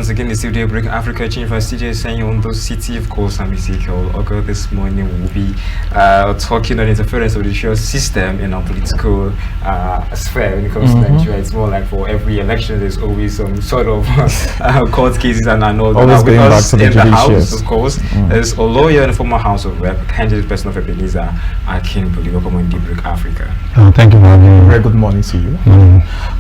once again, it's still Daybreak Africa. CJ saying on those city, of course, I'm Ezekiel. Ogar this morning will be talking on interference of the judicial system in our political sphere when it comes to Nigeria. It's more like for every election, there's always some sort of court cases and all that. Always With going us back to in the the House, judicious. of course, there's a lawyer and former House of Rep, candidate person of Ebenezer, Akinbuli. Welcome on Daybreak Africa. Thank you for having me. Very good morning to you.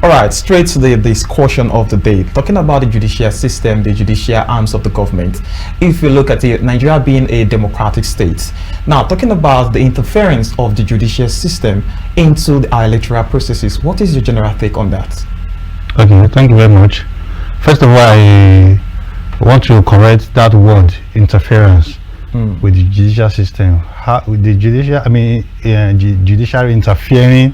All right, straight to the discussion of the day. Talking about the judicial system, the judicial arms of the government. If you look at it, Nigeria being a democratic state. Now, talking about the interference of the judicial system into our electoral processes, what is your general take on that? Okay, thank you very much. First of all, I want to correct that word, interference, with the judicial system. How, with the judiciary interfering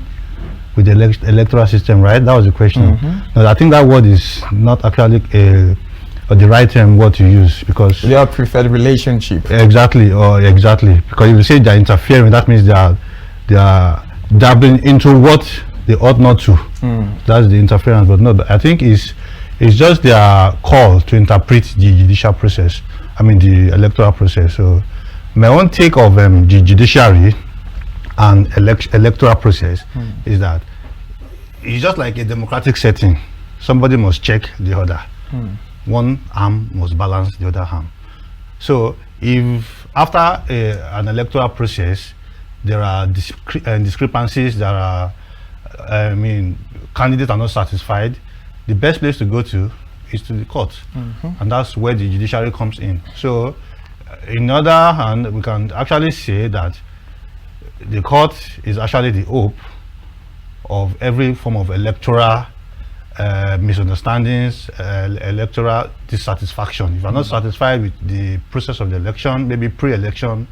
with the electoral system, right? That was the question. No, I think that word is not actually the right word to use, because Your preferred relationship. exactly, because if you say they're interfering, that means they are dabbling into what they ought not to. That's the interference. But no, but I think it's just their call to interpret the judicial process, the electoral process. So my own take of the judiciary and electoral process is that it's just like a democratic setting. Somebody must check the other. One arm must balance the other arm. So if after an electoral process there are discrepancies, there are candidates are not satisfied, the best place to go to is to the court, and that's where the judiciary comes in. So in other hand, we can actually say that the court is actually the hope of every form of electoral misunderstandings, electoral dissatisfaction. If you are not satisfied with the process of the election, maybe pre-election,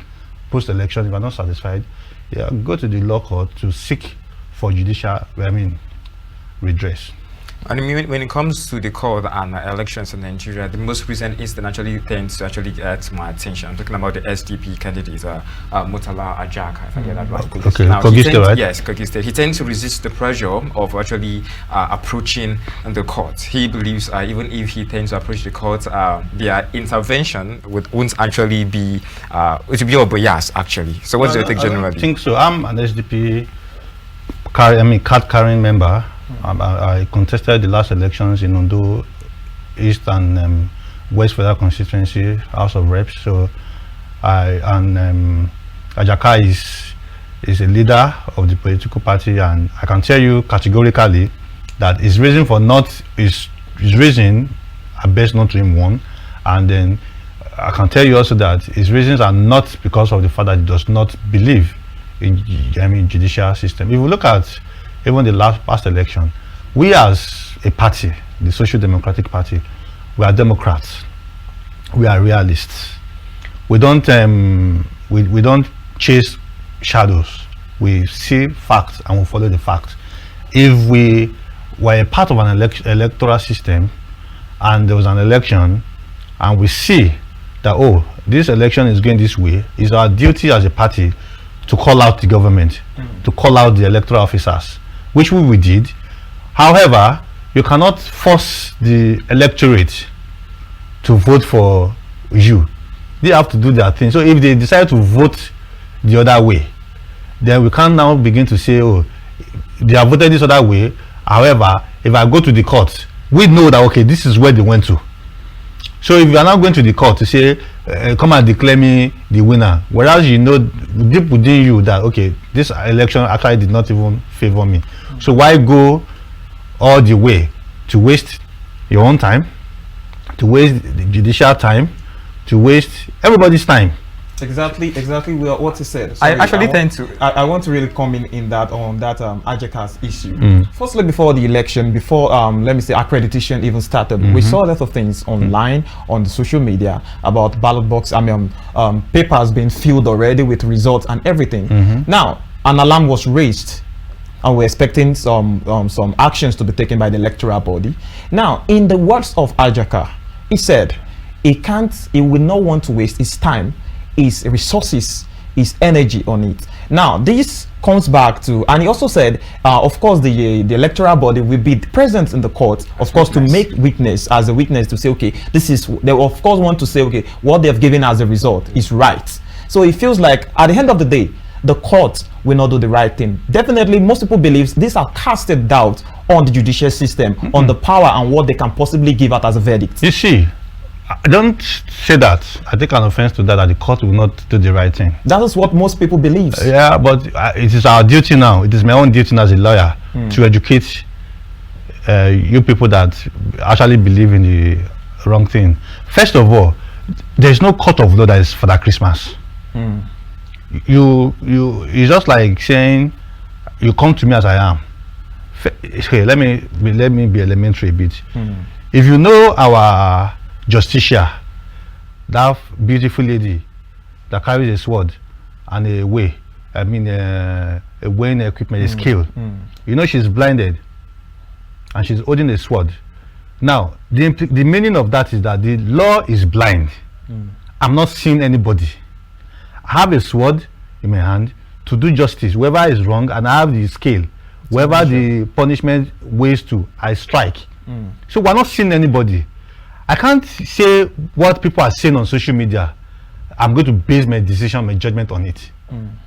post-election, if you are not satisfied, go to the law court to seek for judicial, redress. And when it comes to the court and elections in Nigeria, the most recent incident actually tends to get my attention. I'm talking about the SDP candidate, Murtala Ajaka, if I get that right. Okay, now, Kogi State, right? Yes, Kogi State. He tends to resist the pressure of actually approaching the court. He believes even if he tends to approach the court, their intervention won't actually be, it will be a bias actually. So what's your take generally? I don't think so. I'm an SDP card-carrying member. I contested the last elections in Ondo East and West Federal Constituency, House of Reps. So Ajaka is a leader of the political party, and I can tell you categorically that his reason for his reason are best known to him, one, and then I can tell you also that his reasons are not because of the fact that he does not believe in judicial system. If we look at even the past election, we as a party, the Social Democratic Party, we are Democrats. We are realists. We don't we don't chase shadows. We see facts and we follow the facts. If we were a part of an electoral system and there was an election and we see that this election is going this way, it's our duty as a party to call out the government, to call out the electoral officers, which we did. However, you cannot force the electorate to vote for you. They have to do their thing. So if they decide to vote the other way, then we can now begin to say, they have voted this other way. However, if I go to the court, we know that, okay, this is where they went to. So if you are now going to the court to say, come and declare me the winner, whereas you know deep within you that, okay, this election actually did not even favor me. So why go all the way to waste your own time, to waste the judicial time, to waste everybody's time? Exactly what he said. Sorry, I want to really come in that on that Ajaka's issue. Firstly, before the election, before let me say accreditation even started, we saw a lot of things online on the social media about ballot box. Papers being filled already with results and everything. Now, an alarm was raised, and we're expecting some actions to be taken by the electoral body. Now, in the words of Ajaka, he said he will not want to waste his time, his resources, his energy on it. Now, this comes back to, and he also said, of course, the electoral body will be present in the court, of course, to make witness as a witness to say, okay, this is, they of course want to say, okay, what they've given as a result is right. So it feels like at the end of the day, the court will not do the right thing. Definitely, most people believe these are casted doubt on the judicial system, on the power and what they can possibly give out as a verdict. You see, I don't say that. I take an offense to that the court will not do the right thing. That is what most people believe. Yeah, but it is our duty now. It is my own duty as a lawyer to educate you people that actually believe in the wrong thing. First of all, there is no court of law that is for that Christmas. It's just like saying you come to me as I am. Okay, let me be elementary a bit. If you know our Justiciary, that beautiful lady that carries a sword and a weighing equipment, a scale, you know she's blinded and she's holding a sword. Now the meaning of that is that the law is blind. I'm not seeing anybody. I have a sword in my hand to do justice whoever is wrong, and I have the scale wherever the punishment weighs to, I strike. So we're not seeing anybody. I can't say what people are saying on social media. I'm going to base my decision, my judgment on it.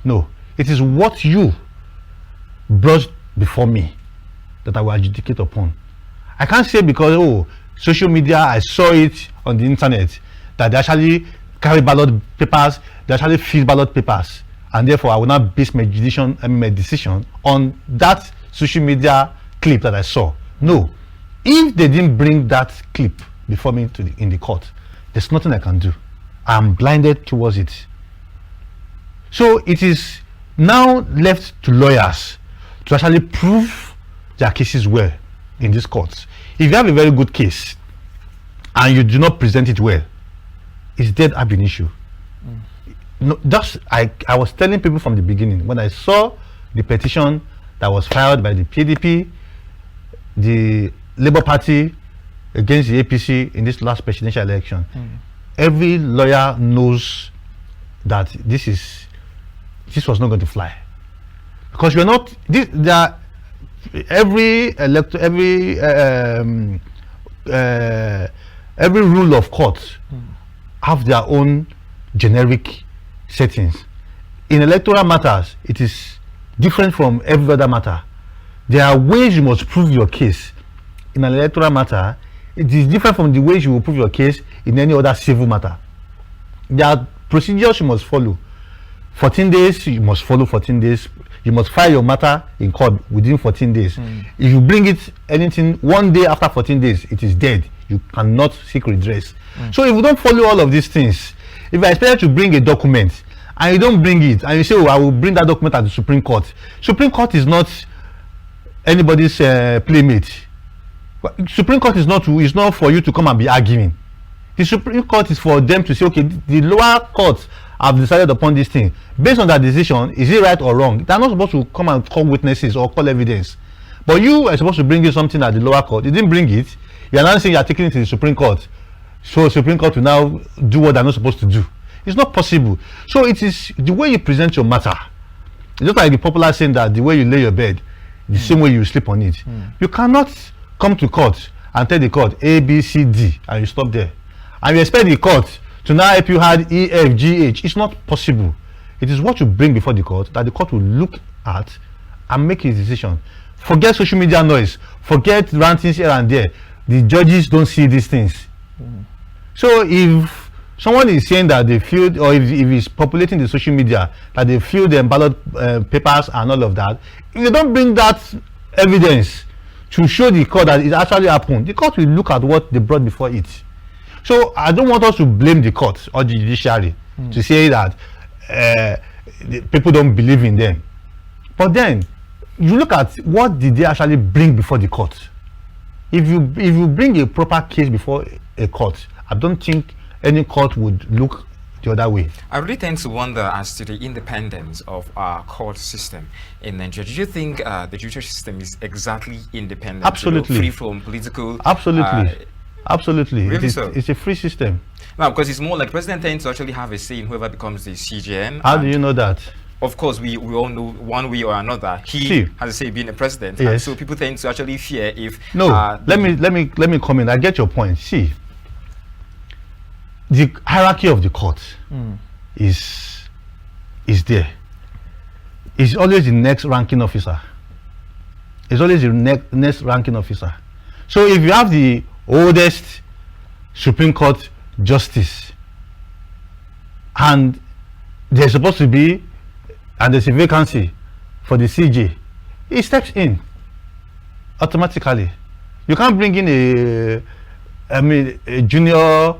No, it is what you brought before me that I will adjudicate upon. I can't say because, oh, social media, I saw it on the internet that they actually carry ballot papers, they actually fill ballot papers, and therefore I will not base my decision on that social media clip that I saw. No, if they didn't bring that clip before me in the court, there's nothing I can do. I'm blinded towards it. So it is now left to lawyers to actually prove their cases well in these courts. If you have a very good case and you do not present it well, it's dead ab initio. No, just I was telling people from the beginning, when I saw the petition that was filed by the PDP, the Labour Party against the APC in this last presidential election, every lawyer knows that this was not going to fly, because you're not every rule of court have their own generic settings. In electoral matters, it is different from every other matter. There are ways you must prove your case in an electoral matter. It is different from the ways you will prove your case in any other civil matter. There are procedures you must follow. 14 days, you must follow 14 days. You must file your matter in court within 14 days. If you bring it anything 1 day after 14 days, it is dead. You cannot seek redress. So if you don't follow all of these things, if I expect you to bring a document and you don't bring it, and you say, oh, I will bring that document at the Supreme Court. Supreme Court is not anybody's playmate. Supreme Court is not for you to come and be arguing. The Supreme Court is for them to say, okay, the lower courts have decided upon this thing. Based on that decision, is it right or wrong? They're not supposed to come and call witnesses or call evidence. But you are supposed to bring in something at the lower court. You didn't bring it. You're now saying you're taking it to the Supreme Court. So Supreme Court will now do what they're not supposed to do. It's not possible. So it is the way you present your matter. It's just like the popular saying that the way you lay your bed, the same way you sleep on it. You cannot come to court and tell the court A, B, C, D, and you stop there. And you expect the court to now help you add E, F, G, H. It's not possible. It is what you bring before the court that the court will look at and make his decision. Forget social media noise. Forget rantings here and there. The judges don't see these things. So if someone is saying that they filled, or if it's populating the social media that they filled the ballot papers and all of that, if they don't bring that evidence to show the court that it actually happened, the court will look at what they brought before it. So I don't want us to blame the court or the judiciary to say that the people don't believe in them. But then you look at what did they actually bring before the court. If you bring a proper case before a court, I don't think any court would look the other way. I really tend to wonder as to the independence of our court system in Nigeria. Do you think the judicial system is exactly independent? Absolutely. Free from political... Absolutely. Absolutely. Really so? It's a free system. No, because it's more like the president tends to actually have a say in whoever becomes the CJN. How do you know that? of course, we all know one way or another he See. has to say being a president. Yes. And so people tend to actually fear if No, let me come in. I get your point. See, the hierarchy of the court is there. It's always the next ranking officer. It's always the next ranking officer. So if you have the oldest Supreme Court justice and there's supposed to be, and there's a vacancy for the CJ, he steps in automatically. You can't bring in a junior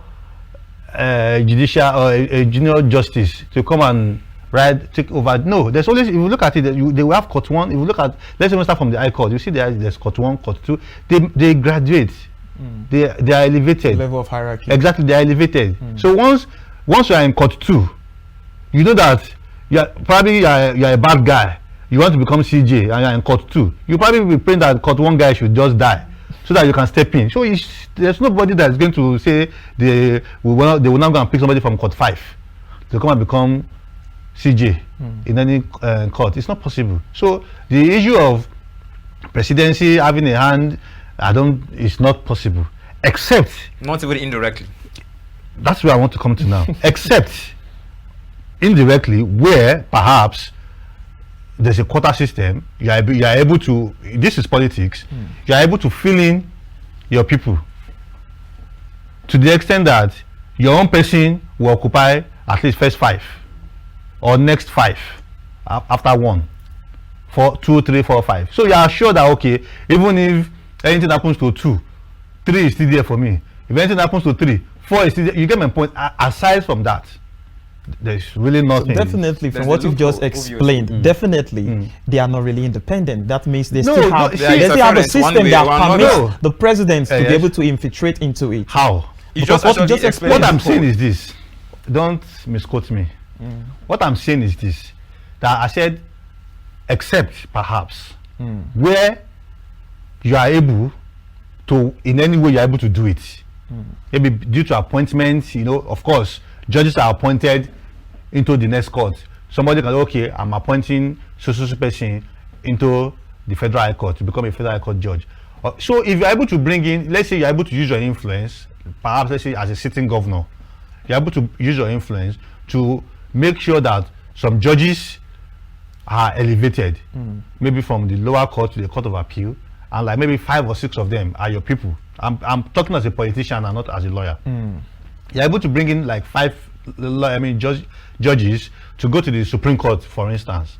judicial or a junior justice to come and take over. No, there's always, if you look at it, they will have court 1. If you look at, let's even start from the High Court, you see there's court 1, court 2. They graduate. They are elevated. Level of hierarchy. Exactly, they are elevated. So once you are in court 2, you know that you're a bad guy. You want to become CJ and you're in court 2. You probably be praying that court 1 guy should just die so that you can step in. So there's nobody that's going to say they will not go and pick somebody from court 5 to come and become CJ in any court. It's not possible. So the issue of presidency having a hand, it's not possible. Except, not even indirectly. That's where I want to come to now. Except indirectly, where perhaps there's a quota system, you are able to, this is politics, you are able to fill in your people to the extent that your own person will occupy at least first 5 or next 5 after 1 for 2, 3, 4, 5. So you are sure that, okay, even if anything happens to 2, 3 is still there for me. If anything happens to 3, 4 is still there. You get my point. Aside from that, there's really nothing. So definitely, from what you've just explained, definitely they are not really independent. That means they still have a system that permits the president to be able to infiltrate into it. How? What I'm saying is this. Don't misquote me. What I'm saying is this. That I said, except perhaps where you are able to, in any way you're able to do it. Maybe due to appointments, of course, judges are appointed into the next court. Somebody can say, okay, I'm appointing so person into the Federal High Court to become a Federal High Court judge. So if you're able to bring in, let's say you're able to use your influence, perhaps let's say as a sitting governor, you're able to use your influence to make sure that some judges are elevated, maybe from the lower court to the Court of Appeal, and like maybe 5 or 6 of them are your people. I'm talking as a politician and not as a lawyer. You're able to bring in like 5 judges to go to the Supreme Court, for instance,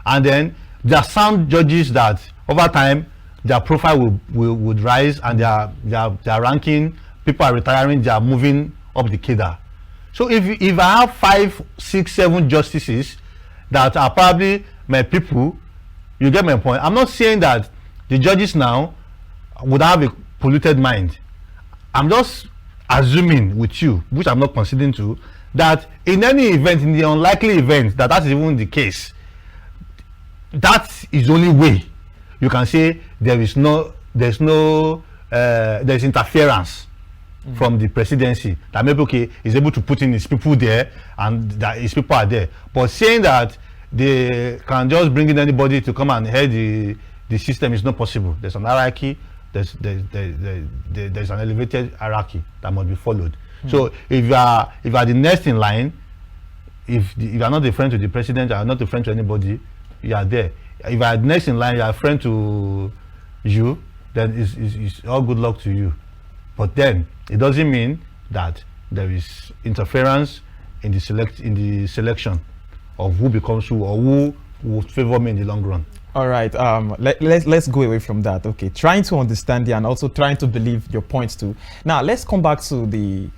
and then there are sound judges that over time their profile would rise and their ranking, people are retiring, they are moving up the cadre. So if I have 5, 6, 7 justices that are probably my people, you get my point. I'm not saying that the judges now would have a polluted mind. I'm just assuming with you, which I'm not conceding to, that in any event, in the unlikely event that is even the case, that is the only way you can say there's interference from the presidency, that maybe okay is able to put in his people there and that his people are there. But saying that they can just bring in anybody to come and head the system is not possible. There's an hierarchy. There's an elevated hierarchy that must be followed. So if you are the next in line, if you are not a friend to the president, you are not a friend to anybody, you are there. If you are next in line, you are a friend to you, then it's all good luck to you. But then it doesn't mean that there is interference in the selection of who becomes who or who would favor me in the long run. All right, let's go away from that. Okay, trying to understand you and also trying to believe your points too. Now let's come back to the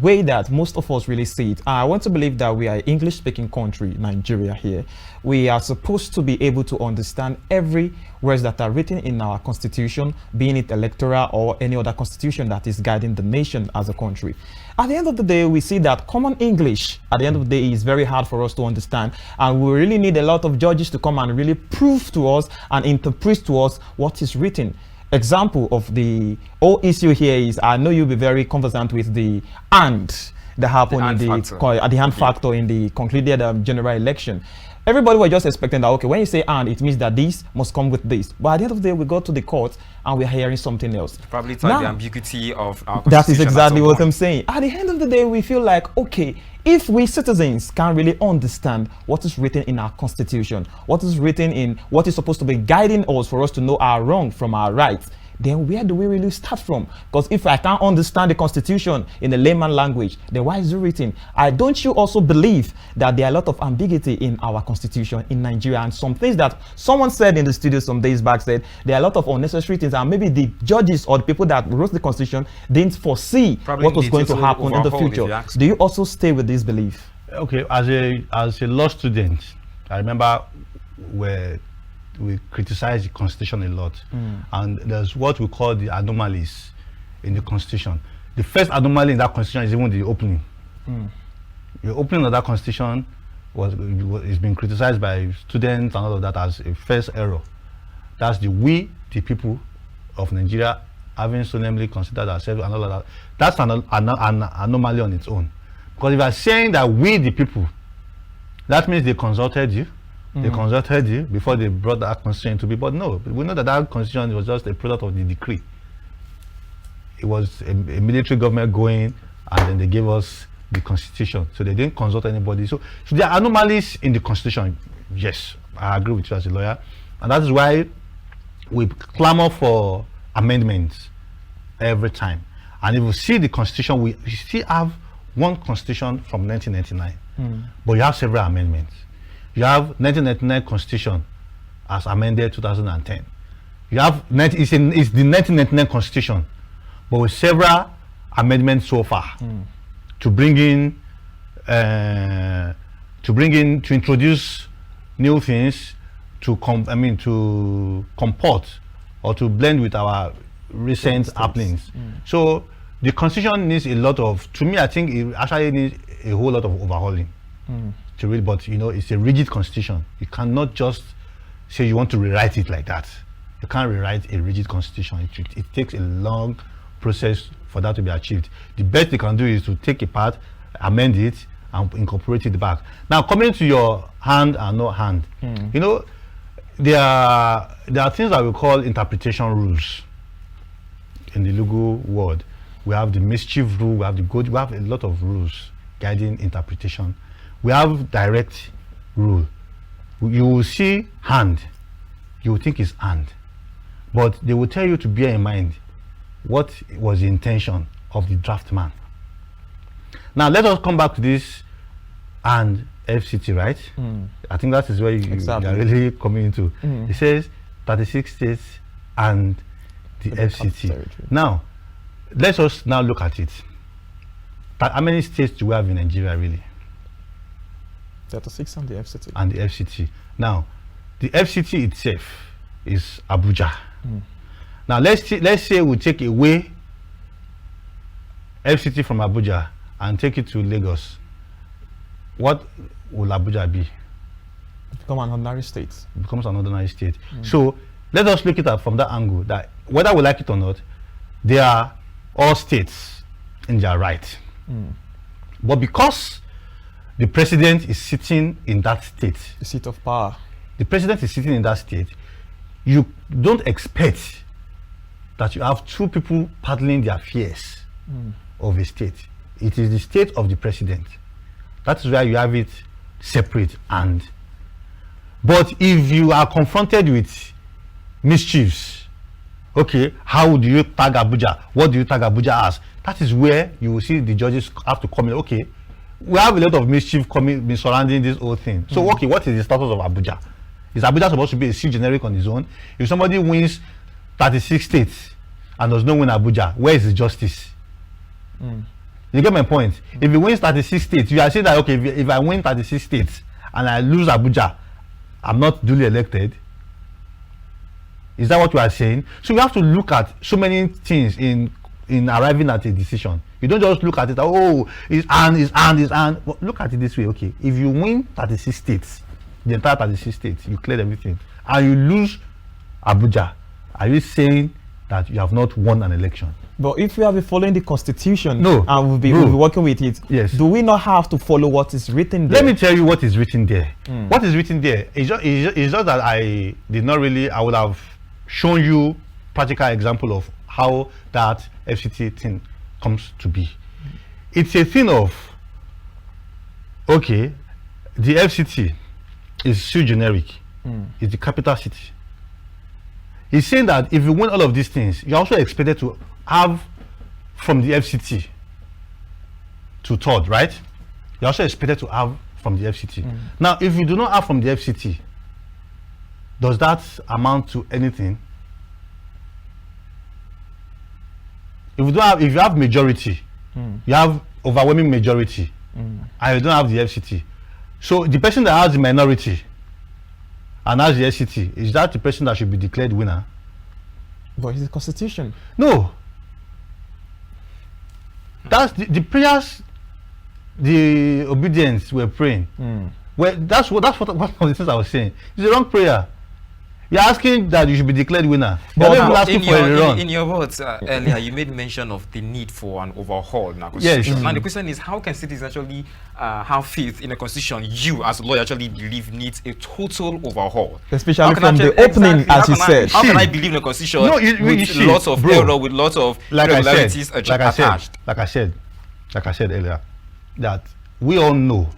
way that most of us really see it. I want to believe that we are an English-speaking country, Nigeria here. We are supposed to be able to understand every words that are written in our constitution, being it electoral or any other constitution that is guiding the nation as a country. At the end of the day, we see that common English, at the end of the day, is very hard for us to understand. And we really need a lot of judges to come and really prove to us and interpret to us what is written. example of the whole issue here is, I know you'll be very conversant with the and that happened in the hand factor in the concluded general election. Everybody was just expecting that, okay, when you say and, it means that this must come with this. But at the end of the day, we go to the court and we're hearing something else. Probably it's like the ambiguity of our constitution. That is exactly what I'm saying. At the end of the day, we feel like, okay, if we citizens can really understand what is written in our constitution, what is written in what is supposed to be guiding us for us to know our wrong from our rights, then where do we really start from? Because if I can't understand the constitution in the layman language, then why is it written? Don't you also believe that there are a lot of ambiguity in our constitution in Nigeria, and some things that someone said in the studio some days back said there are a lot of unnecessary things, and maybe the judges or the people that wrote the constitution didn't foresee what was going to happen in the future. Do you also stay with this belief? Okay, as a law student, I remember where we criticize the constitution a lot, and there's what we call the anomalies in the constitution. The first anomaly in that constitution is even the opening. The opening of that constitution is being criticized by students and all of that as a first error. That's we, the people of Nigeria, having solemnly considered ourselves and all of that. That's an anomaly on its own. Because if you are saying that we, the people, that means they consulted you. They consulted you before they brought that constitution to be. But no, we know that that constitution was just a product of the decree. It was a military government going, and then they gave us the constitution. So they didn't consult anybody. So there are anomalies in the constitution. Yes, I agree with you as a lawyer. And that is why we clamor for amendments every time. And if you see the constitution, we still have one constitution from 1999. But you have several amendments. You have 1999 Constitution as amended 2010. You have it's the 1999 Constitution, but with several amendments so far to introduce new things to comport or to blend with our recent happenings. So the Constitution needs a lot of. To me, I think it actually needs a whole lot of overhauling. To read, but you know, it's a rigid constitution. You cannot just say you want to rewrite it like that. You can't rewrite a rigid constitution. It takes a long process for that to be achieved. The best they can do is to take a part, amend it, and incorporate it back. Now, coming to your hand and no hand, you know, there are things that we call interpretation rules in the legal world. We have the mischief rule, we have the good, we have a lot of rules guiding interpretation. We have direct rule. You will see hand, you will think it's hand, but they will tell you to bear in mind what was the intention of the draftman. Now let us come back to this and FCT, right? I think that is where you are really coming into. It says 36 states and the FCT. Now let us now look at it. How many states do we have in Nigeria really? 36 and the FCT. And the FCT. Now, the FCT itself is Abuja. Now, let's say we take away FCT from Abuja and take it to Lagos. What will Abuja be? Become an ordinary state. It becomes an ordinary state. So, let us look at it from that angle, that whether we like it or not, they are all states in their right. But because the president is sitting in that state, the seat of power, the president is sitting in that state, you don't expect that you have two people paddling the affairs of a state. It is the state of the president. That is why you have it separate. But if you are confronted with mischiefs, okay, how do you tag Abuja? What do you tag Abuja as? That is where you will see the judges have to come in. Okay, we have a lot of mischief been surrounding this whole thing. So, okay, what is the status of Abuja? Is Abuja supposed to be a sui generic on his own? If somebody wins 36 states and does not win Abuja, where is the justice? You get my point? If he wins 36 states, you are saying that, okay, if I win 36 states and I lose Abuja, I'm not duly elected. Is that what you are saying? So you have to look at so many things in arriving at a decision. You don't just look at it, oh, it's and. But look at it this way, okay. If you win 36 states, the entire 36 states, you cleared everything, and you lose Abuja, are you saying that you have not won an election. But if we have been following the constitution No, and we'll be no. working with it, Yes. do we not have to follow what is written there? Let me tell you what is written there. What is written there is just that I did not really, I would have shown you practical example of how that FCT thing comes to be. It's a thing of, okay, the FCT is so generic. It's the capital city. He's saying that if you win all of these things, you're also expected to have from the FCT to third, right? You're also expected to have from the FCT. Now, if you do not have from the FCT, does that amount to anything? If you have majority, you have overwhelming majority, and you don't have the FCT. So the person that has the minority and has the FCT, is that the person that should be declared winner? But it's the constitution. No. That's the prayers, the obedience we're praying. Well, that's one of the things I was saying. It's the wrong prayer. You're asking that you should be declared winner. You're not even asking for a rerun. In your words earlier, you made mention of the need for an overhaul in our Yes. constitution. Now the question is, how can citizens actually have faith in a constitution you, as a lawyer, actually believe needs a total overhaul? Especially How can from the actually- opening, exactly, as you said. How can I See. believe in a constitution No, you with see, lots of bro, error, with lots of irregularities attached? like I said earlier, that we all know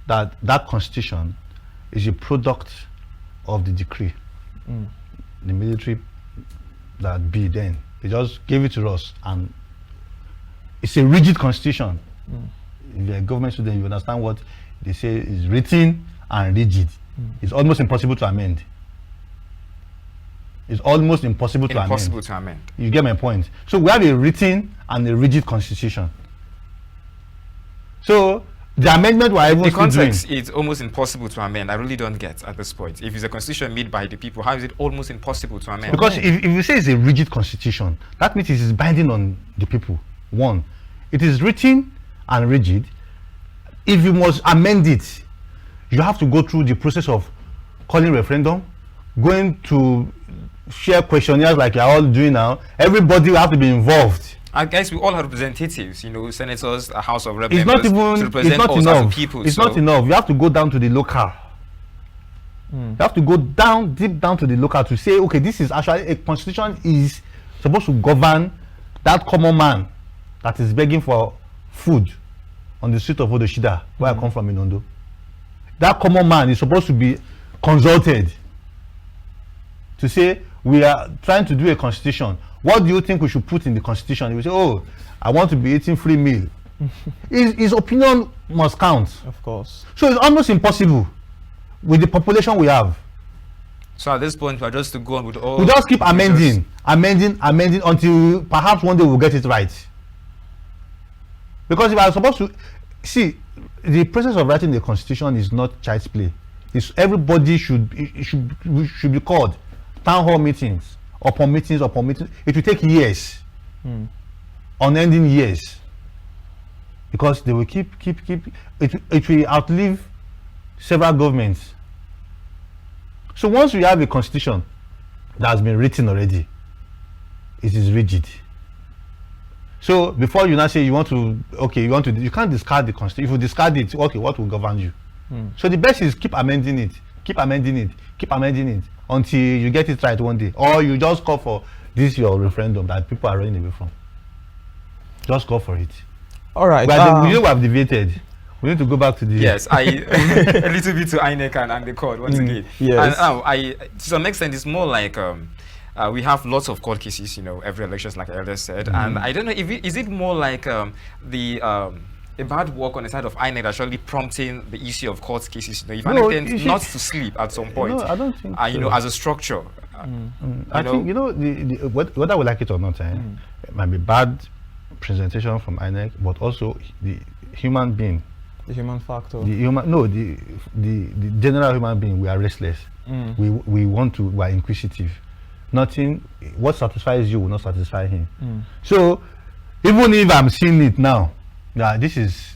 that constitution is a product of the decree. The military that be then, they just gave it to us, and it's a rigid constitution. If you're a government student, you understand what they say is written and rigid. It's almost impossible to amend. It's almost impossible to amend. You get my point? So we have a written and a rigid constitution. So the amendment we're even The still doing. context is almost impossible to amend. I really don't get at this point. If it's a constitution made by the people, how is it almost impossible to amend? Because if you say it's a rigid constitution, that means it is binding on the people. One, it is written and rigid. If you must amend it, you have to go through the process of calling referendum, going to share questionnaires like you're all doing now. Everybody will have to be involved. I guess we all have representatives, senators, a House of Rep It's not members, even, to represent it's not us as enough. people. It's not enough. You have to go down to the local. You have to go down, deep down to the local to say, okay, this is actually a constitution is supposed to govern that common man that is begging for food on the street of Odoshida, where I come from in Ondo. That common man is supposed to be consulted to say, we are trying to do a constitution. What do you think we should put in the constitution? He will say, oh, I want to be eating free meal. His opinion must count. Of course. So it's almost impossible with the population we have. So at this point, we're just to go on with all. We just keep amending until perhaps one day we'll get it right. Because if I was supposed to see, the process of writing the constitution is not child's play. It's everybody should be called town hall meetings upon meetings upon meetings. It will take years, unending years, because they will keep it will outlive several governments. So once we have a constitution that has been written already, it is rigid. So before you now say you can't discard the constitution. If you discard it, okay, what will govern you? So the best is keep amending it until you get it right one day, or you just call for this your referendum that people are running away from. Just go for it. All right. But we have debated. We need to go back to the Yes, a little bit to INEC and the court once again. Yes. And to some extent, it's more like we have lots of court cases, every election, like I earlier said. And I don't know, is it more like a bad work on the side of INEC actually prompting the issue of court cases? If INEC tends not to sleep at some point, I don't think so. As a structure. I think, whether we like it or not, it might be bad presentation from INEC, but also the human being. The human factor. The general human being, we are restless. We are inquisitive. Nothing, what satisfies you will not satisfy him. So even if I'm seeing it now, this is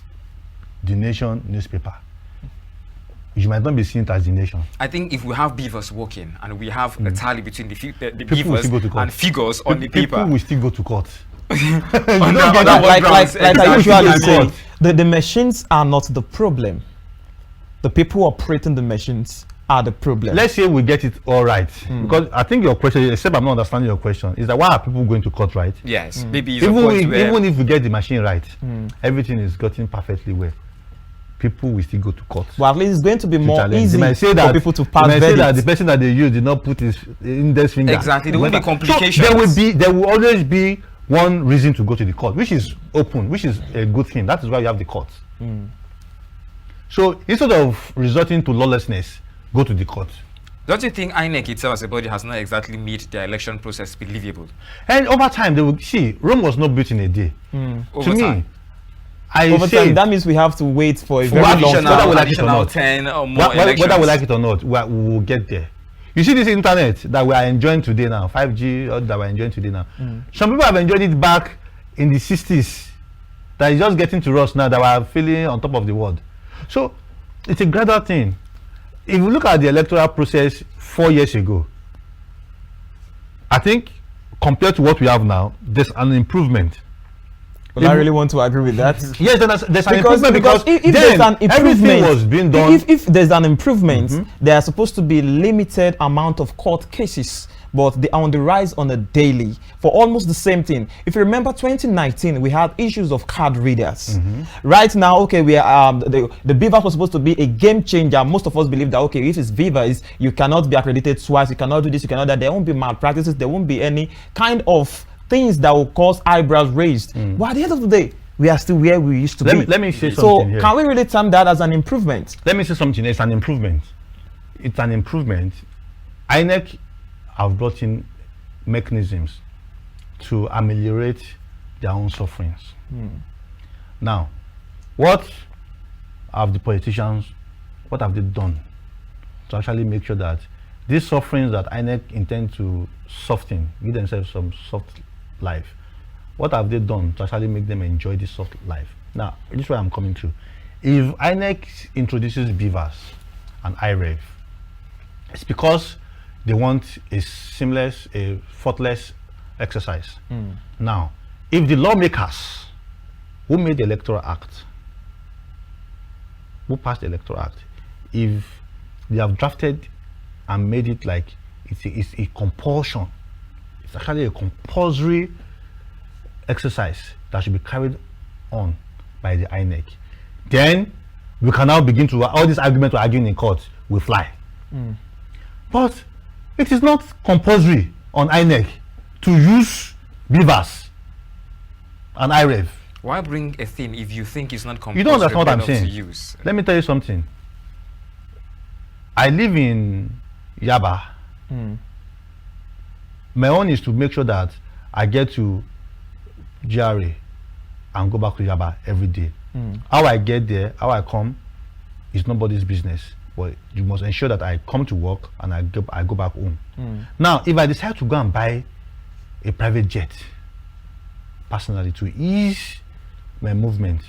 the Nation newspaper, you might not be seen as the nation. I think if we have beavers working and we have a tally between the People will beavers still go to court. and figures on the paper, People will still go to court. Like I usually say, the machines are not the problem. The people operating the machines are the problem. Let's say we get it all right, because I think your question, except I'm not understanding your question, is that why are people going to court, right? yes, maybe it's a point where Even if we get the machine right, everything is gotten perfectly well. People will still go to court. Well, at least it's going to be more easy for people to pass verdicts. Say that the verdicts. person that they use did not put his index finger. Exactly, there will be complications. So there will always be one reason to go to the court, which is open, which is a good thing. That is why you have the court. So instead of resorting to lawlessness, go to the court. don't you think INEC itself as a body has not exactly made their election process believable? And over time, they will see Rome was not built in a day. Over To time. me, I Over say time, that means we have to wait for a very what long additional- time. whether we like it or additional not. 10 or more elections. whether we like it or not, we will get there. You see this internet that we are enjoying today now, 5G that we're enjoying today now. Some people have enjoyed it back in the 60s. That is just getting to us now, that we are feeling on top of the world. So it's a gradual thing. If you look at the electoral process 4 years ago, I think compared to what we have now, there's an improvement. Well, I really want to agree with that. Yes, there's an improvement, because if then there's an everything improvement, was being done. if there's an improvement, there are supposed to be limited amount of court cases, but they are on the rise on a daily for almost the same thing. If you remember 2019, we had issues of card readers. Right now, okay, we are the Beavers was supposed to be a game changer. Most of us believe that, okay, if it's Beavers, you cannot be accredited twice, you cannot do this, you cannot that. There won't be malpractices, there won't be any kind of things that will cause eyebrows raised. But at the end of the day, we are still where we used to be. Let me say so something here. can we really term that as an improvement? Let me say something. It's an improvement. It's an improvement. INEC have brought in mechanisms to ameliorate their own sufferings. Now, what have the politicians, what have they done to actually make sure that these sufferings that INEC intend to soften, give themselves some soft life, what have they done to actually make them enjoy this soft life? Now, this is where I'm coming to. If INEC introduces beavers and IREV, it's because they want a seamless, a faultless exercise. Now, if the lawmakers who made the Electoral Act, who passed the Electoral Act, if they have drafted and made it like it's a compulsion, it's actually a compulsory exercise that should be carried on by the INEC, then we can now begin to, all these arguments we're arguing in court will fly. But it is not compulsory on INEC to use beavers and IREV. Why bring a thing if you think it's not compulsory? You don't understand what I'm enough to saying. use? Let me tell you something. I live in Yaba. My own is to make sure that I get to GRA and go back to Yaba every day. How I get there, how I come, is nobody's business. But you must ensure that I come to work and I go back home. Now, if I decide to go and buy a private jet, personally, to ease my movement,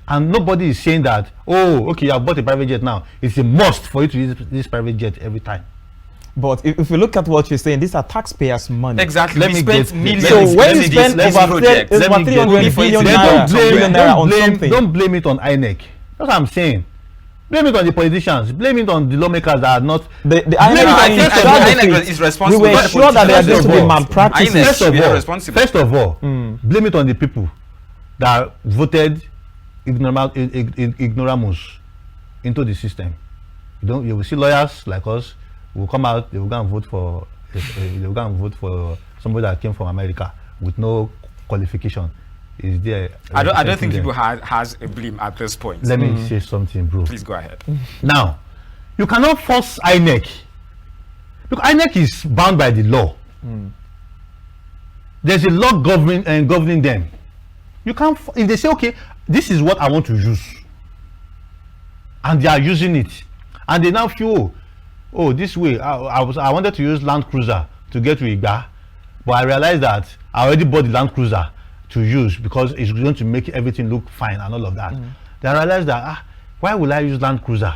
and nobody is saying that, oh, okay, I've bought a private jet now, it's a must for you to use this private jet every time. But if you look at what you're saying, these are taxpayers' money. Exactly. Let we me spent get- millions. So when you on spend this over project, 300 billion naira on something, Don't blame it on INEC. That's what I'm saying. Blame it on the politicians. Blame it on the lawmakers that are not. the INEC is responsible. We were not the sure that there are politicians. going to be malpractices. INEC First should of be all, responsible. blame it on the people that voted ignoramus into the system. You will see lawyers like us who will come out, they will go and vote for somebody that came from America with no qualification. Is there? I don't think them. people has a blame at this point. Let me say something, bro. Please go ahead. Now, you cannot force INEC, because INEC is bound by the law. There's a law governing them. You can't. If they say, okay, this is what I want to use, and they are using it, and they now feel, oh, this way, I wanted to use Land Cruiser to get to Iga, but I realized that I already bought the Land Cruiser to use because it's going to make everything look fine and all of that. Then I realized that Why will I use Land Cruiser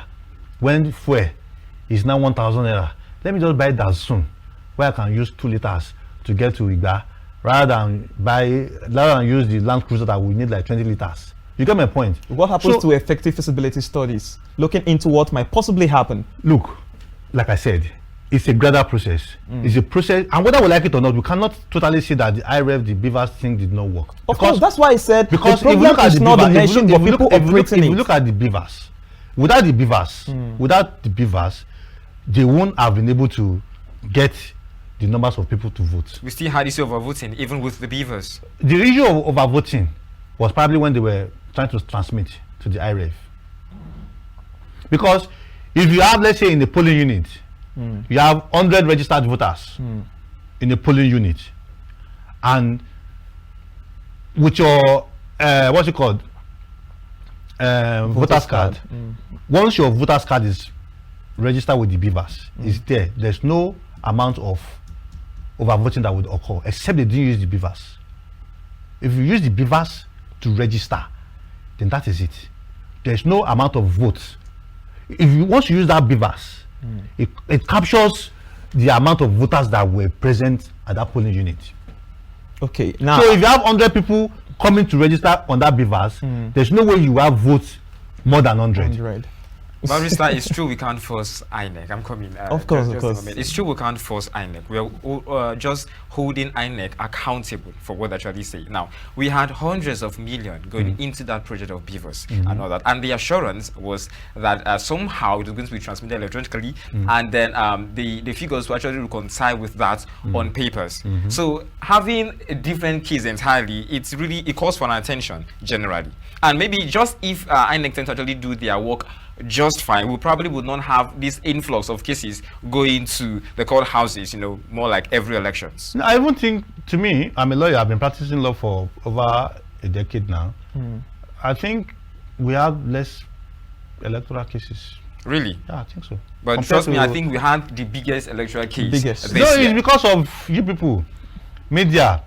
when fuel is now 1,000 naira? Let me just buy that soon, where I can use 2 liters to get to Igba, rather than use the Land Cruiser that we need like 20 liters. You get my point? What happens to effective feasibility studies? Looking into what might possibly happen. Look, like I said, it's a gradual process. It's a process, and whether we like it or not, we cannot totally say that the IREF, the Beavers thing did not work. Of course, that's why I said because the problem is not the nation, but people operating it. If you look at the Beavers, without the Beavers, they won't have been able to get the numbers of people to vote. We still had issue of overvoting, even with the Beavers. The issue of overvoting was probably when they were trying to transmit to the IREF. Because if you have, let's say, in the polling unit, you have 100 registered voters in a polling unit, and with your what's it called, voters card. Once your voters card is registered with the Beavers, is there. There's no amount of overvoting that would occur, except they didn't use the Beavers. If you use the Beavers to register, then that is it. There's no amount of votes. If you want to use that Beavers, it captures the amount of voters that were present at that polling unit. Okay, now so if you have 100 people coming to register on that Beavers, there's no way you have votes more than 100. Barrister, it's true we can't force INEC. I'm coming. Of course. It's true we can't force INEC. We're just holding INEC accountable for what they actually say. Now, we had hundreds of millions going into that project of Beavers and all that. And the assurance was that somehow it was going to be transmitted electronically, and then the figures will actually reconcile with that on papers. So having a different keys entirely, it calls for an attention generally. And maybe just if INEC tend to actually do their work just fine, we probably would not have this influx of cases going to the court houses, more like every elections. No, I even think, to me, I'm a lawyer, I've been practicing law for over a decade now. I think we have less electoral cases. Really? Yeah, I think so. But trust me, I think we had the biggest electoral case. No, it's because of you people, media.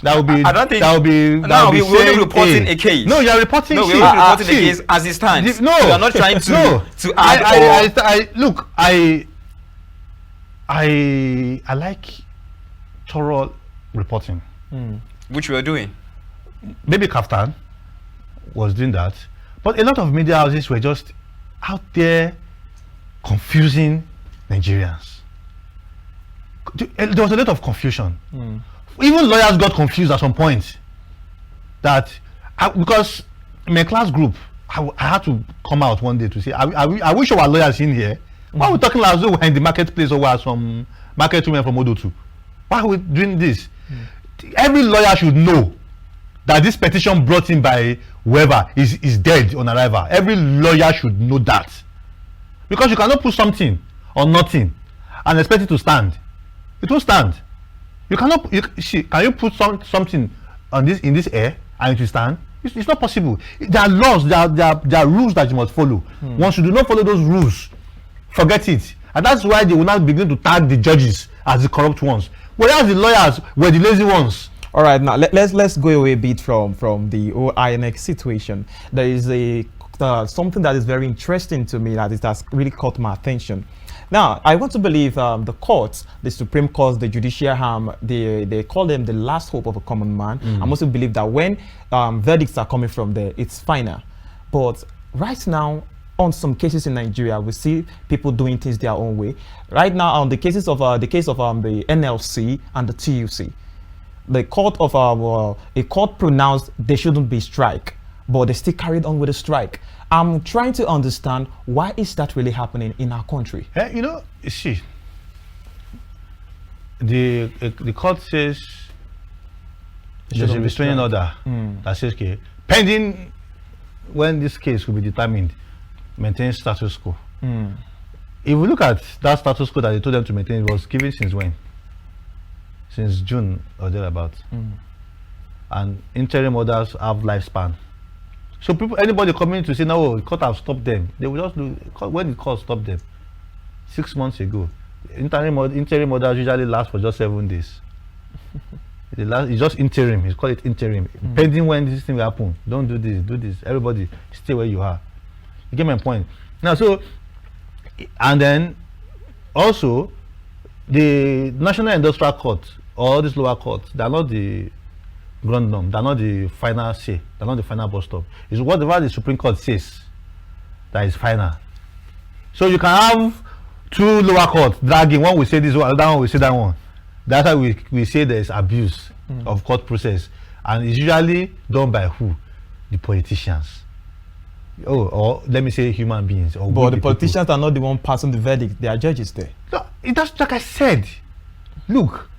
That will be. I don't think. That will be. No, we're only reporting a case. No, you are reporting. No, we're only reporting a case as it stands. No, we are not trying to. No, to add. Look, I like thorough reporting, which we are doing. Maybe KAFTAN was doing that, but a lot of media houses were just out there confusing Nigerians. There was a lot of confusion. Even lawyers got confused at some point. Because in my class group, I had to come out one day to say, I wish our lawyers in here. Why are we talking as though we're in the marketplace or we're some market women from Odotu? Why are we doing this? Every lawyer should know that this petition brought in by whoever is dead on arrival. Every lawyer should know that. Because you cannot put something or nothing and expect it to stand. It won't stand. You cannot. Can you put something on in this air and it will stand? It's not possible. There are laws. There are rules that you must follow. Once you do not follow those rules, forget it. And that's why they will now begin to tag the judges as the corrupt ones, whereas the lawyers were the lazy ones. All right, now let's go away a bit from the whole INEC situation. There is something that is very interesting to me that has really caught my attention. Now, I want to believe the courts, the Supreme Court, the judicial arm, they call them the last hope of a common man. I also believe that when verdicts are coming from there, it's final. But right now, on some cases in Nigeria, we see people doing things their own way. Right now, on the case of the NLC and the TUC, the court of a court pronounced there shouldn't be strike, but they still carried on with the strike. I'm trying to understand why is that really happening in our country. You see, the court says there's a restraining order that says, okay, pending when this case will be determined, maintain status quo. If we look at that status quo that they told them to maintain, it was given since when? Since June or thereabout. And interim orders have lifespan. So anybody coming to say, no, the court have stopped them, they will just do, when the court stopped them 6 months ago. Interim orders usually last for just 7 days. It's just interim. It's called it interim. Pending when this thing will happen. Don't do this. Do this. Everybody stay where you are. You get my point? Now, so, and then also, the National Industrial Court or this lower court, they're not the ground norm, they're not the final say, they're not the final bus stop. It's whatever the Supreme Court says that is final. So you can have two lower courts dragging, one will say this one, another one will say that one. That's how we say there's abuse of court process, and it's usually done by who? The politicians. Or let me say human beings. But the politicians are not the one passing the verdict, they are judges there. No, that's like I said. Look,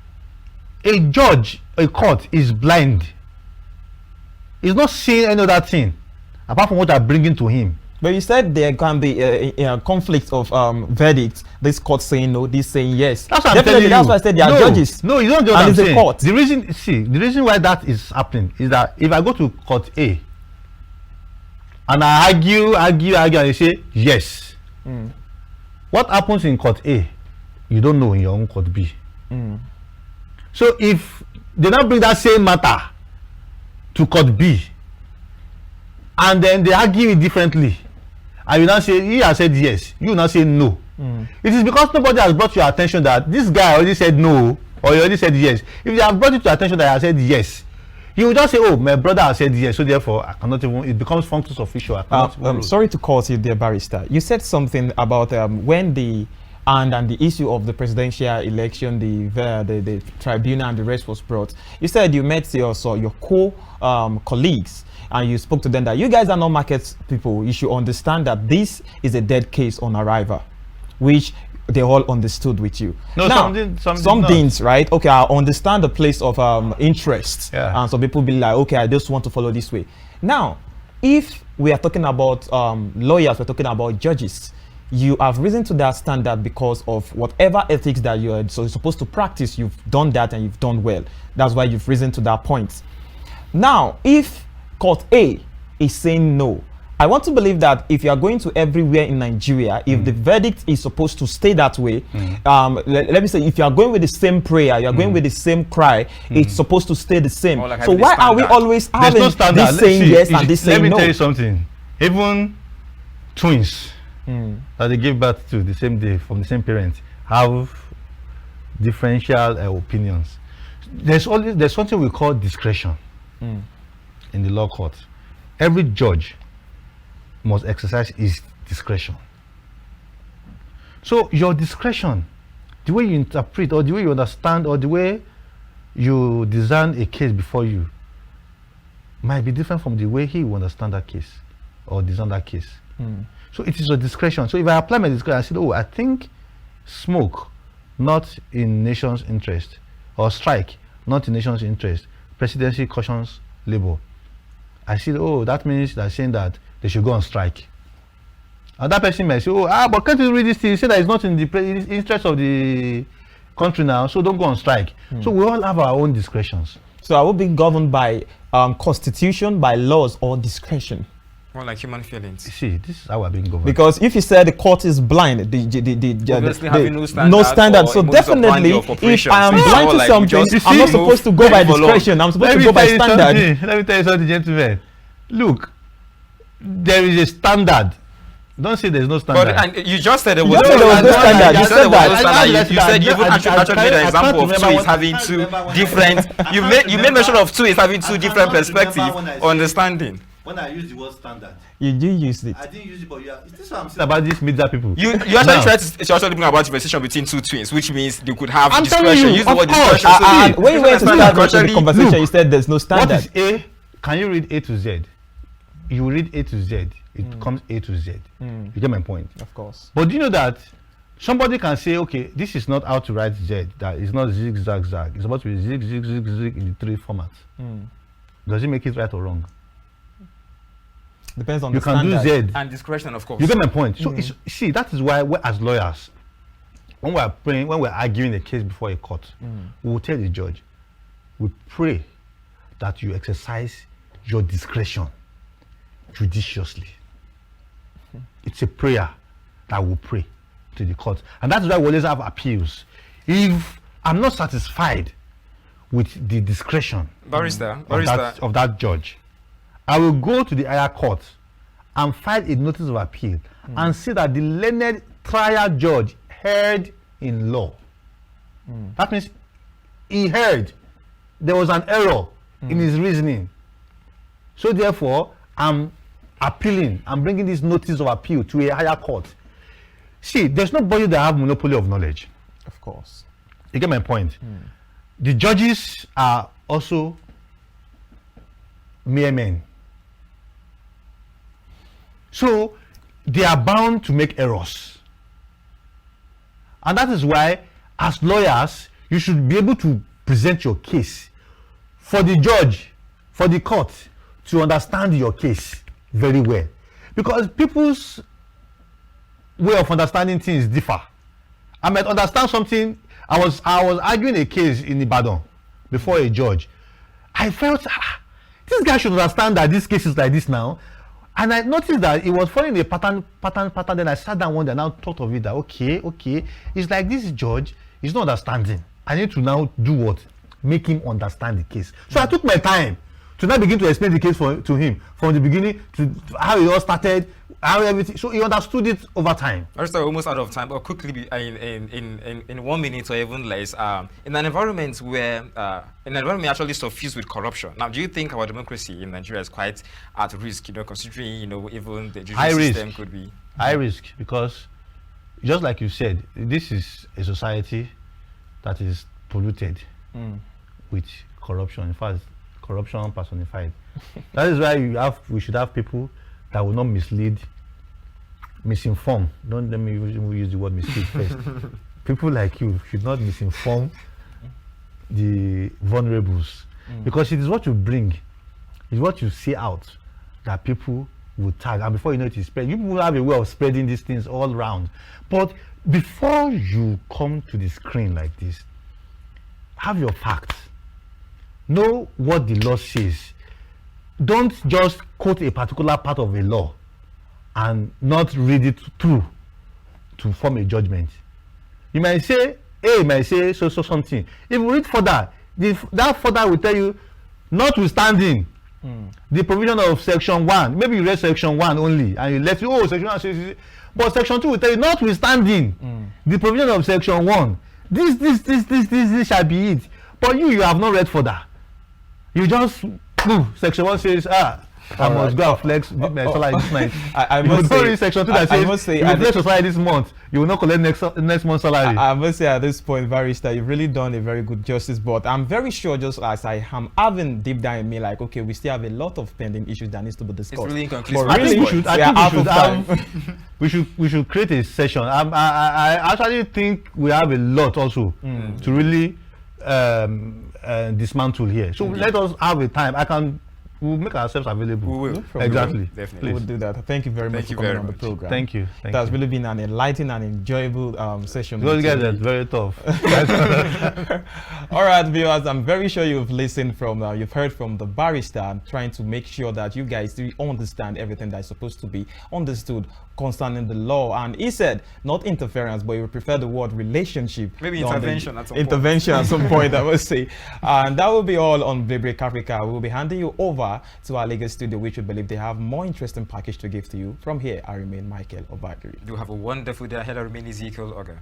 a judge, a court is blind. He's not seeing any other thing apart from what I'm bringing to him. But you said there can be a conflict of verdicts. This court saying no, this saying yes. That's what I'm telling you. That's why I said they are judges. No, you don't get what I'm saying. Court. The reason why that is happening is that if I go to court A and I argue, and they say yes, what happens in court A, you don't know in your own court B. So if they now bring that same matter to court B, and then they argue it differently, and you now say he has said yes, you now say no. It is because nobody has brought your attention that this guy already said no, or he already said yes. If they have brought it to attention that I said yes, you will just say, oh, my brother has said yes, so therefore I cannot even, it becomes functions official. Sorry to call you, dear barrister. You said something about when the issue of the presidential election, the tribunal and the rest was brought. You said you met your colleagues and you spoke to them that you guys are not market people. You should understand that this is a dead case on arrival, which they all understood with you. No, now, some things, right? Okay, I understand the place of interest. Yeah. And some people be like, okay, I just want to follow this way. Now, if we are talking about lawyers, we're talking about judges, you have risen to that standard because of whatever ethics that you're supposed to practice. You've done that and you've done well. That's why you've risen to that point. Now, if court A is saying no, I want to believe that if you are going to everywhere in Nigeria, if the verdict is supposed to stay that way, let me say, if you are going with the same prayer, you are going with the same cry, it's supposed to stay the same. Like so why are we always having this saying yes and this saying no? Let me tell you something. Even twins that they give birth to the same day from the same parents have differential opinions. There's something we call discretion in the law court. Every judge must exercise his discretion. So your discretion, the way you interpret or the way you understand or the way you design a case before you might be different from the way he will understand that case or design that case. So it is your discretion. So if I apply my discretion, I said, oh, I think smoke, not in nation's interest, or strike, not in nation's interest, presidency cautions labor. I said, oh, that means they're saying that they should go on strike. And that person may say, oh, but can't you read this thing? You say that it's not in the interest of the country now, so don't go on strike. So we all have our own discretions. So I will be governed by constitution, by laws, or discretion. More like human feelings. See, this is how we're being governed. Because if you said the court is blind, having no standard. So definitely, if I am blind to something, I'm not supposed to go by discretion. I'm supposed to go by standard. Let me tell you something, gentlemen. Look, there is a standard. Don't say there's no standard. But and you just said there was no standard. You said that. You said you even actually made an example of two is having two different. You made mention of two is having two different perspectives, understanding. When I use the word standard, you used it. I didn't use it, but is this what I'm saying about these media people? You actually tried to actually bring about conversation between two twins, which means they could have discretion. You, use the word discretion. When you went to start the conversation, you said there's no standard. What is A? Can you read A to Z? You read A to Z, it becomes A to Z. You get my point? Of course. But do you know that somebody can say, okay, this is not how to write Z, that is not zig, zag, zag. It's supposed to be zig, zig, zig, zig in the three formats. Does it make it right or wrong? Depends on you the standard. You can do Z. And discretion, of course. You get my point? So, see, that is why, as lawyers, when we're praying, when we're arguing a case before a court, we will tell the judge, we pray that you exercise your discretion judiciously. It's a prayer that we pray to the court. And that's why we always have appeals. If I'm not satisfied with the discretion barrister of that judge, I will go to the higher court and file a notice of appeal and see that the learned trial judge heard in law. That means he heard there was an error in his reasoning. So therefore, I'm appealing. I'm bringing this notice of appeal to a higher court. See, there's nobody that have monopoly of knowledge. Of course. You get my point? The judges are also mere men. So they are bound to make errors. And that is why, as lawyers, you should be able to present your case for the judge, for the court to understand your case very well. Because people's way of understanding things differ. I might understand something. I was arguing a case in Ibadan before a judge. I felt this guy should understand that this case is like this now. And I noticed that it was following a pattern. Then I sat down one day and now thought of it that okay, it's like this judge is not understanding. I need to now do what? Make him understand the case. So I took my time to now begin to explain the case to him from the beginning to how it all started, how everything. So he understood it over time. We're almost out of time, but quickly, in 1 minute or even less, in an environment where actually suffused with corruption. Now, do you think our democracy in Nigeria is quite at risk? Considering even the judicial system could be high risk, because just like you said, this is a society that is polluted with corruption. In fact, corruption personified. That is why we should have people that will not mislead, misinform. Don't let me use the word mislead first. People like you should not misinform the vulnerables, because it is what you bring, it's what you say out that people will tag, and before you know it is spread. You will have a way of spreading these things all around. But before you come to the screen like this, have your facts. Know what the law says. Don't just quote a particular part of a law and not read it through to form a judgment. You might say A, might say so something. If you read further, that further will tell you, notwithstanding the provision of section 1. Maybe you read section 1 only and you left it, section 1 says, but section 2 will tell you, notwithstanding the provision of section 1, this shall be it. But you have not read further. You just move. Section 1 says, I must go and flex my salary this night. I must say, section 2 that says, you will flex your salary this month, you will not collect next month's salary. I must say, at this point, Barrister, you've really done a very good justice. But I'm very sure, just as I am having deep down in me, like, okay, we still have a lot of pending issues that needs to be discussed. It's really inconclusive. But really, we should create a session. I actually think we have a lot also to really dismantle here. So let us have a time. We'll make ourselves available. We will. No Exactly. Definitely. We'll do that. Thank you very much for coming on the program. Thank you. It has really been an enlightening and enjoyable session. Those guys are very tough. All right, viewers, I'm very sure you've listened you've heard from the barrister, trying to make sure that you guys really understand everything that's supposed to be understood concerning the law. And he said, not interference, but he would prefer the word relationship. Maybe intervention at some point. Intervention at some point, I would say. And that will be all on Daybreak Africa. We will be handing you over to our Lagos studio, which we believe they have more interesting package to give to you. From here, I remain Michael Obagiri. Do have a wonderful day ahead. I remain Ezekiel Ogar.